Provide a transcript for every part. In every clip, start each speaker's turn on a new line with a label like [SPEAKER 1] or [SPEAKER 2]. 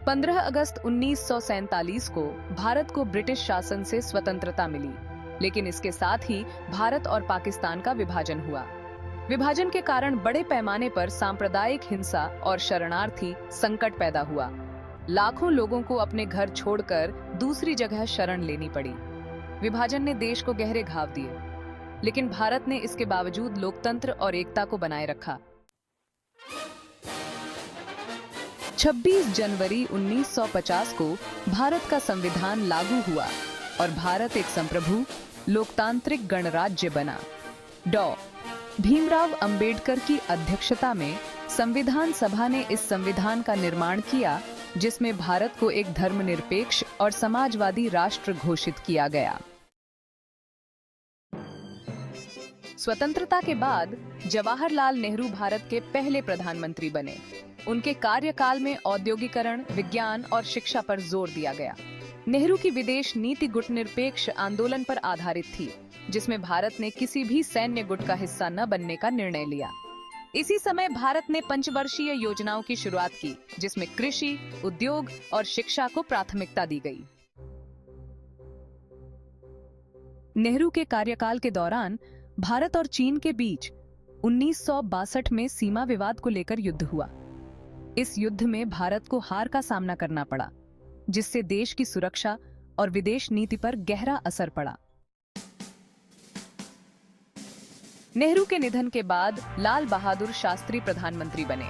[SPEAKER 1] 15 अगस्त 1947 को भारत को ब्रिटिश शासन से स्वतंत्रता मिली, लेकिन इसके साथ ही भारत और पाकिस्तान का विभाजन हुआ। विभाजन के कारण बड़े पैमाने पर सांप्रदायिक हिंसा और शरणार्थी संकट पैदा हुआ। लाखों लोगों को अपने घर छोड़कर दूसरी जगह शरण लेनी पड़ी। विभाजन ने देश को गहरे घाव दिए, लेकिन भारत ने इसके बावजूद लोकतंत्र और एकता को बनाए रखा। 26 जनवरी 1950 को भारत का संविधान लागू हुआ और भारत एक संप्रभु लोकतांत्रिक गणराज्य बना। डॉ. भीमराव अंबेडकर की अध्यक्षता में संविधान सभा ने इस संविधान का निर्माण किया, जिसमें भारत को एक धर्मनिरपेक्ष और समाजवादी राष्ट्र घोषित किया गया। स्वतंत्रता के बाद जवाहरलाल नेहरू भारत के पहले प्रधानमंत्री बने। उनके कार्यकाल में औद्योगिकरण, विज्ञान और शिक्षा पर जोर दिया गया। नेहरू की विदेश नीति गुटनिरपेक्ष आंदोलन पर आधारित थी, जिसमें भारत ने किसी भी सैन्य गुट का हिस्सा न बनने का निर्णय लिया। इसी समय भारत ने पंचवर्षीय योजनाओं की शुरुआत की, जिसमें कृषि, उद्योग और शिक्षा को प्राथमिकता दी गई। नेहरू के कार्यकाल के दौरान भारत और चीन के बीच 1962 में सीमा विवाद को लेकर युद्ध हुआ। इस युद्ध में भारत को हार का सामना करना पड़ा, जिससे देश की सुरक्षा और विदेश नीति पर गहरा असर पड़ा। नेहरू के निधन के बाद लाल बहादुर शास्त्री प्रधानमंत्री बने।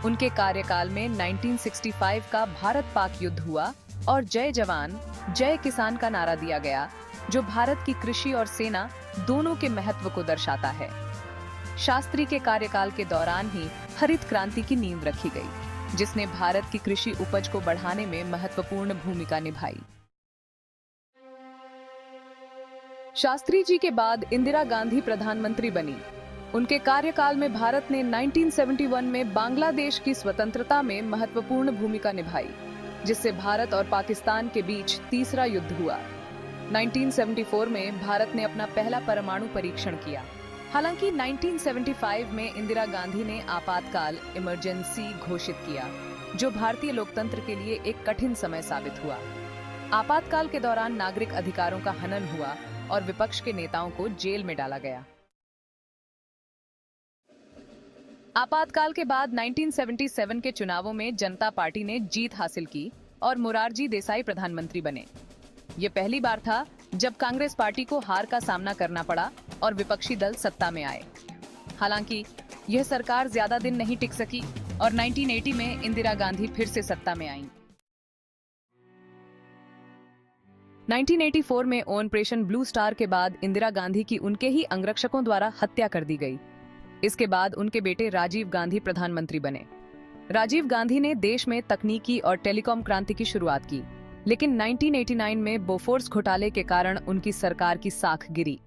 [SPEAKER 1] उनके कार्यकाल में 1965 का भारत पाक युद्ध हुआ और जय जवान जय किसान का नारा दिया गया, जो भारत की कृषि और सेना दोनों के महत्व को दर्शाता है। शास्त्री के कार्यकाल के दौरान ही हरित क्रांति की नींव रखी गई, जिसने भारत की कृषि उपज को बढ़ाने में महत्वपूर्ण भूमिका निभाई। शास्त्री जी के बाद इंदिरा गांधी प्रधानमंत्री बनी। उनके कार्यकाल में भारत ने 1971 में बांग्लादेश की स्वतंत्रता में महत्वपूर्ण भूमिका निभाई, जिससे भारत और पाकिस्तान के बीच तीसरा युद्ध हुआ। 1974 में भारत ने अपना पहला परमाणु परीक्षण किया। हालांकि 1975 में इंदिरा गांधी ने आपातकाल इमरजेंसी घोषित किया, जो भारतीय लोकतंत्र के लिए एक कठिन समय साबित हुआ। आपातकाल के दौरान नागरिक अधिकारों का हनन हुआ और विपक्ष के नेताओं को जेल में डाला गया। आपातकाल के बाद 1977 के चुनावों में जनता पार्टी ने जीत हासिल की और मोरारजी देसाई प्रधानमंत्री बने। ये पहली बार था जब कांग्रेस पार्टी को हार का सामना करना पड़ा और विपक्षी दल सत्ता में आए। हालांकि यह सरकार ज्यादा दिन नहीं टिक सकी और 1980 में इंदिरा गांधी फिर से सत्ता में आईं। 1984 में ऑपरेशन ब्लू स्टार के बाद इंदिरा गांधी की उनके ही अंगरक्षकों द्वारा हत्या कर दी गई। इसके बाद उनके बेटे राजीव गांधी प्रधानमंत्री बने। राजीव गांधी ने देश में तकनीकी और टेलीकॉम क्रांति की शुरुआत की, लेकिन 1989 में बोफोर्स घोटाले के कारण उनकी सरकार की साख गिरी।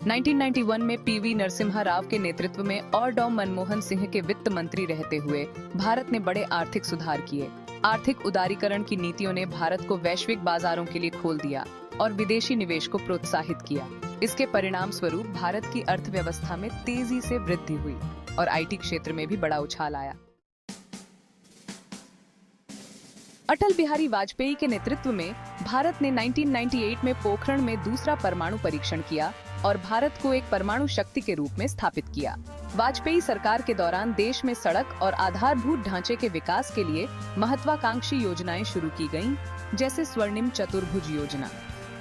[SPEAKER 1] 1991 में पीवी नरसिम्हा राव के नेतृत्व में और डॉ. मनमोहन सिंह के वित्त मंत्री रहते हुए भारत ने बड़े आर्थिक सुधार किए। आर्थिक उदारीकरण की नीतियों ने भारत को वैश्विक बाजारों के लिए खोल दिया और विदेशी निवेश को प्रोत्साहित किया। इसके परिणाम स्वरूप भारत की अर्थव्यवस्था में तेजी से वृद्धि हुई और आईटी क्षेत्र में भी बड़ा उछाल आया। अटल बिहारी वाजपेयी के नेतृत्व में भारत ने 1998 में पोखरण में दूसरा परमाणु परीक्षण किया और भारत को एक परमाणु शक्ति के रूप में स्थापित किया। वाजपेयी सरकार के दौरान देश में सड़क और आधारभूत ढांचे के विकास के लिए महत्वाकांक्षी योजनाएं शुरू की गईं, जैसे स्वर्णिम चतुर्भुज योजना।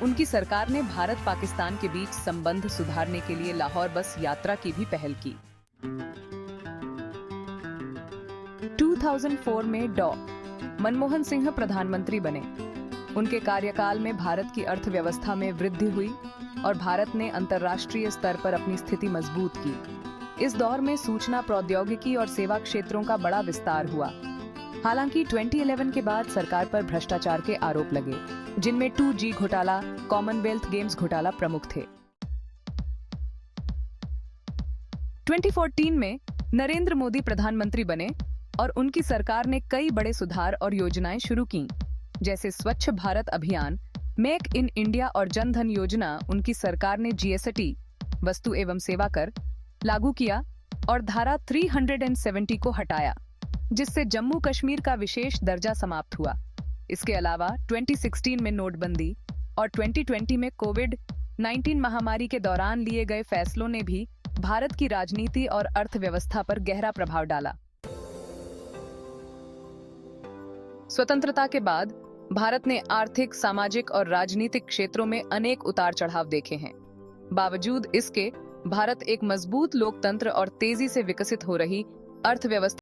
[SPEAKER 1] उनकी सरकार ने भारत पाकिस्तान के बीच संबंध सुधारने के लिए लाहौर बस यात्रा की भी पहल की। 2004 में डॉ. मनमोहन सिंह प्रधानमंत्री बने। उनके कार्यकाल में भारत की अर्थव्यवस्था में वृद्धि हुई और भारत ने अंतर्राष्ट्रीय स्तर पर अपनी स्थिति मजबूत की। इस दौर में सूचना प्रौद्योगिकी और सेवा क्षेत्रों का बड़ा विस्तार हुआ। हालांकि 2011 के बाद सरकार पर भ्रष्टाचार के आरोप लगे, जिनमें 2G घोटाला, कॉमनवेल्थ गेम्स घोटाला प्रमुख थे। 2014 में नरेंद्र मोदी प्रधानमंत्री बने और उनकी सरकार ने कई बड़े सुधार और योजनाएं शुरू की, जैसे स्वच्छ भारत अभियान, मेक इन इंडिया और जन धन योजना। उनकी सरकार ने जीएसटी, वस्तु एवं सेवा कर, लागू किया और धारा 370 को हटाया। जिससे जम्मू कश्मीर का विशेष दर्जा समाप्त हुआ। इसके अलावा 2016 में नोटबंदी और 2020 में कोविड-19 महामारी के दौरान लिए गए फैसलों ने भी भारत की राजनीति और अर्थव्यवस्था पर गहरा प्रभाव डाला। स्वतंत्रता के बाद भारत ने आर्थिक, सामाजिक और राजनीतिक क्षेत्रों में अनेक उतार चढ़ाव देखे हैं। बावजूद इसके, भारत एक मजबूत लोकतंत्र और तेजी से विकसित हो रही अर्थव्यवस्था